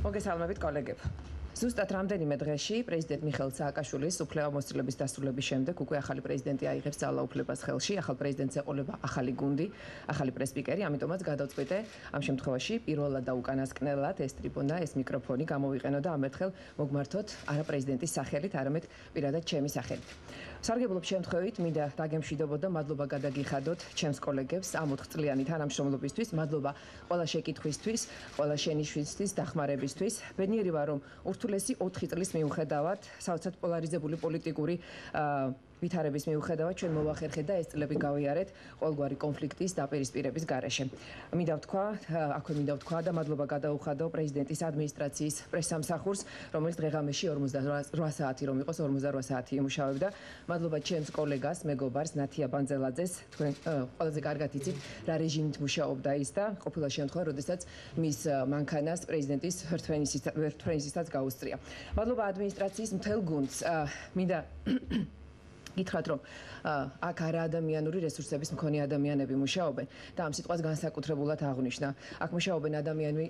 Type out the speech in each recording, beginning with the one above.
მოგესალმებით კოლეგებო. Ზუსტად რამდენიმე დღეში პრეზიდენტ მიხეილ სააკაშვილის უფლებამოსილების დასრულების შემდეგ უკვე ახალი პრეზიდენტი აიღებს ძალაუფლებას ხელში, ახალ პრეზიდენტს ეყოლება ახალი გუნდი, ახალი პრესპიკერი, ამიტომაც გადავწყვიტე ამ შემთხვევაში პირველად და უკანასკნელად ეს ტრიბუნა, ეს მიკროფონი გამოვიყენო და ამერთხელ მოგმართოთ არა პრეზიდენტის სახელით, არამედ პირადად ჩემი სახელით. სარგებლობ შემთხვევით მინდა დაგემშვიდობოთ და მადლობა გადაგიხადოთ ჩემს კოლეგებს ამ 4 წლიანი თანამშრომლობისთვის, მადლობა ყველა შეკითხვისთვის, ყველა შენიშვნისთვის, დახმარებისთვის. ბედნიერი ვარ, რომ ურთულესი 4 წლის მიუხედავად, საოცრად პოლარიზებული პოლიტიკური ვითარების მიუხედავად ჩვენ მოვახერხეთ და ეს წლები გავიარეთ ყოველგვარი კონფლიქტის დაპირისპირების გარეშე. მინდა ვთქვა და მადლობა გადაუხადო პრეზიდენტის ადმინისტრაციის პრესსამსახურს, რომელიც დღეღამეში 48 საათი რომ იყოს 48 საათი იმუშავებდა. მადლობა ჩემს კოლეგას, მეგობარს ნათია ბანძელაძეს, თქვენ ყველაზე კარგად იცით რა რეჟიმით მუშაობდა ის და ყოფილა შემთხვევა, როდესაც მის მანქანას პრეზიდენტის ვერთფრენზისაც გაუსწრია. მადლობა ადმინისტრაციის მთელ გუნდს. მინდა გითხრათ, რომ აქ არაადამიანური რესურსების მქონე ადამიანები მუშაობენ და ამ სიტყვას განსაკუთრებულად აღვნიშნა. აქ მუშაობენ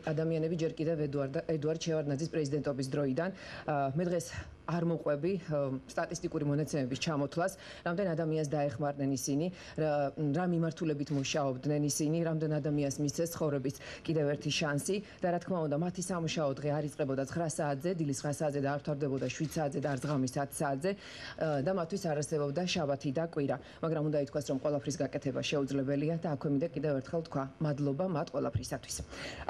ადამიანები ჯერ კიდევ ედუარდ შევარდნაძის პრეზიდენტობის დროიდან. მე დღეს არ მოყვები სტატისტიკური მონაცემების ჩამოთვლას, რამდენ ადამიანს დაეხმარნენ ისინი, რა მიმართულებით მუშაობდნენ ისინი, რამდენ ადამიანს მისცეს ცხოვრების კიდევ ერთი შანსი და რა თქმა უნდა, მათი სამუშაო დღე არ იწყებოდა 9 საათზე, დილის 9 საათზე და არ ფთორდებოდა 7 საათზე და არც ღამის 10 საათზე და მათთვის არ არსებობდა შაბათი და კვირა. მაგრამ უნდა ითქვას, რომ ყველაფრის გაკეთება შეუძლებელია და აქვე მინდა კიდევ ერთხელ თქვა, მადლობა მათ ყველაფრისათვის.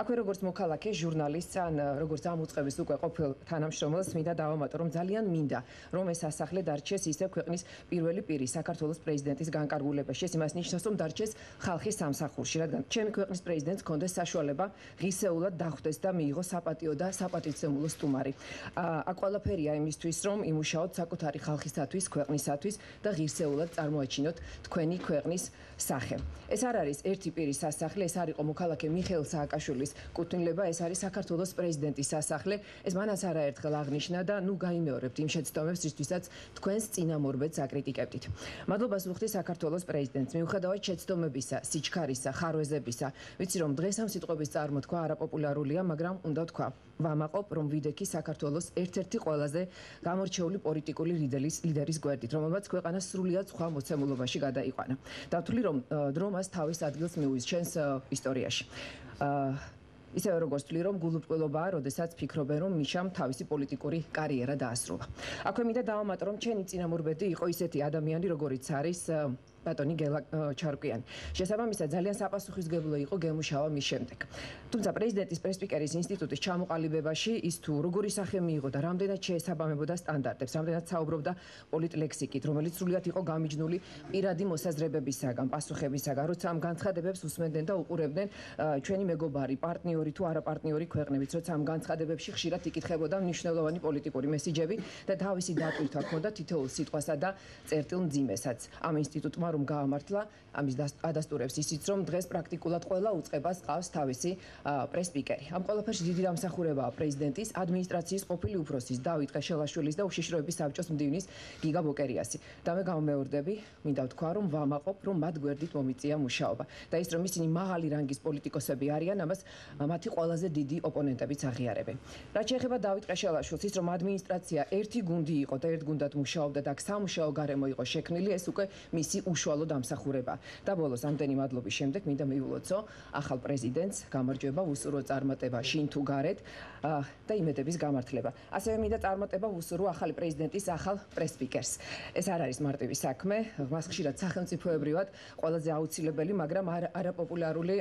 აქვე როგორც მოქალაქე, ჟურნალისტს ან როგორც ამ უწყების უკვე ყოფილ თანამშრომელს მინდა დავამატო, რომ ძალიან მინდა, რომ ეს ასახლე დარჩეს ისე ქვეყნის პირველი პირი, საქართველოს პრეზიდენტის განკარგულებაში. ეს იმას ნიშნავს, რომ დარჩეს ხალხის სამსახურში, რადგან ჩემი ქვეყნის პრეზიდენტს ჰქონდეს საშუალება ღირსეულად დახვდეს და მიიღოს საპატიო და საპატივცემულო სტუმარი. აქ ყველაფერია იმისთვის, რომ იმუშაოთ საკუთარი ხალხისათვის, ქვეყნისათვის და ღირსეულად წარმოაჩინოთ თქვენი ქვეყნის სახე. ეს არ არის ერთი პირის სასახლე, ეს არ იყო მოქალაქე მიხეილ სააკაშვილის კუთვნილება, ეს არის საქართველოს პრეზიდენტის სასახლე. ეს მანაც არაერთხელ აღნიშნა და ნუ გაიმეორებთ იმ შეცდომებს, რისთვისაც თქვენს წინამორბედს აკრიტიკებდით. მადლობას ვუხდი საქართველოს პრეზიდენტს, მიუხედავად შეცდომებისა, სიჩქარისა, ხარვეზებისა. ვიცი, რომ დღეს ამ სიტყვების წარმოთქვა არაპოპულარულია, მაგრამ უნდა ვთქვა, ვამაყობ, რომ ვიდექი საქართველოს ერთ-ერთი ყველაზე გამორჩეული პოლიტიკური ლიდერის გვერდით, რომელმაც ქვეყანა სრულიად სხვა მოცემულობაში გადაიყვანა. დავთვლი, რომ დრო მას თავის ადგილს მიუვისჩენს ისტორიაში. ისევე როგორც ვთვლი, რომ გულუბრყვილობაა, როდესაც ფიქრობენ, რომ მიშამ თავისი პოლიტიკური კარიერა დაასრულა. აქვე მინდა დავამატო, რომ ჩემი წინამორბედი იყო ისეთი ადამიანი, როგორიც არის ბატონი გელა ჩარკვიანი. შესაბამისად, ძალიან საპასუხისმგებლო იყო გემუშავა მის შემდეგ. თუმცა პრეზიდენტის პრესპიკერის ინსტიტუტის ჩამოყალიბებაში ის თუ როგორი სახე მიიღო და რამდენად შეესაბამებოდა სტანდარტებს, რამდენად საუბრობდა პოლიტლექსიკით, რომელიც სრულიად იყო გამიჯნული პირადი მოსაზრებებისაგან, პასუხებისაგან, როცა ამ განცხადებებს უსმენდნენ და უყურებდნენ ჩვენი მეგობარი, პარტნიორი თუ არაპარტნიორი ქვეყნებიც, როცა ამ განცხადებებში ხშირად იკითხებოდა მნიშვნელოვანი პოლიტიკური მესიჯები და თავისი დატვირთვა ჰქონდა თითოეულ სიტყვასა და წერტილ მძიმესაც. ამ ინსტიტუტმა რომ გაამართლა, ამის ადასტურებს ისიც, რომ დღეს პრაქტიკულად ყველა უწყებას ყავს თავისი პრესპიკერი. ამ ყველაფერში დიდი დამსახურებაა პრეზიდენტის, ადმინისტრაციის ყოფილი უფროსის, დავით ყეშელაშვილის და უშიშროების საბჭოს მდივნის გიგა ბოკერიასი. და მე გამომეორდები, მინდა ვთქვა, რომ ვამაყობ, რომ მათ გვერდით მომიწია მუშაობა. და ის, რომ ისინი მაღალი რანგის პოლიტიკოსები არიან, ამას მათი ყველაზე დიდი ოპონენტებიც აღიარებენ. რაც შეეხება დავით ყეშელაშვილს, ის რომ ადმინისტრაცია ერთი გუნდი იყო და ერთ გუნდად მუშაობდა და სამუშაო გარემო იყო შექმნილი, ეს უკვე მისი უშუალო დამსახურება. და ბოლოს ამდენი მადლობის შემდეგ მინდა მივულოცო ახალ პრეზიდენტს, გამარჯვება, უსურვო წარმატება შინ თუ გარეთ და იმედების გამართლება. ასევე მინდა წარმატება ვუსურვო ახალი პრეზიდენტის ახალ პრესპიკერს. ეს არ არის მარტივი საქმე, მას ხშირად სახელმწიფოებრივად ყველაზე აუცილებელი, მაგრამ არაპოპულარული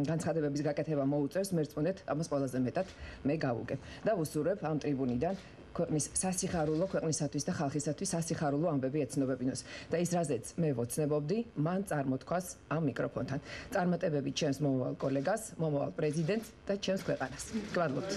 განცხადებების გაკეთება მოუწევს, მერწმუნეთ, ამას ყველაზე მეტად მე გავუგებ. და ვუსურვებ ამ ტრიბუნიდან ქვეყნის სასიხარულო, ქვეყნისათვის და ხალხისათვის სასიხარულო ამბები ეცნობებინოს. და ის რაზეც მე ვოცნებობდი, მან წარმოთქვას ამ მიკროფონთან. წარმატებები ჩემს მომავალ კოლეგას, მომავალ პრეზიდენტს და ჩემს ქვეყანას. გმადლობთ.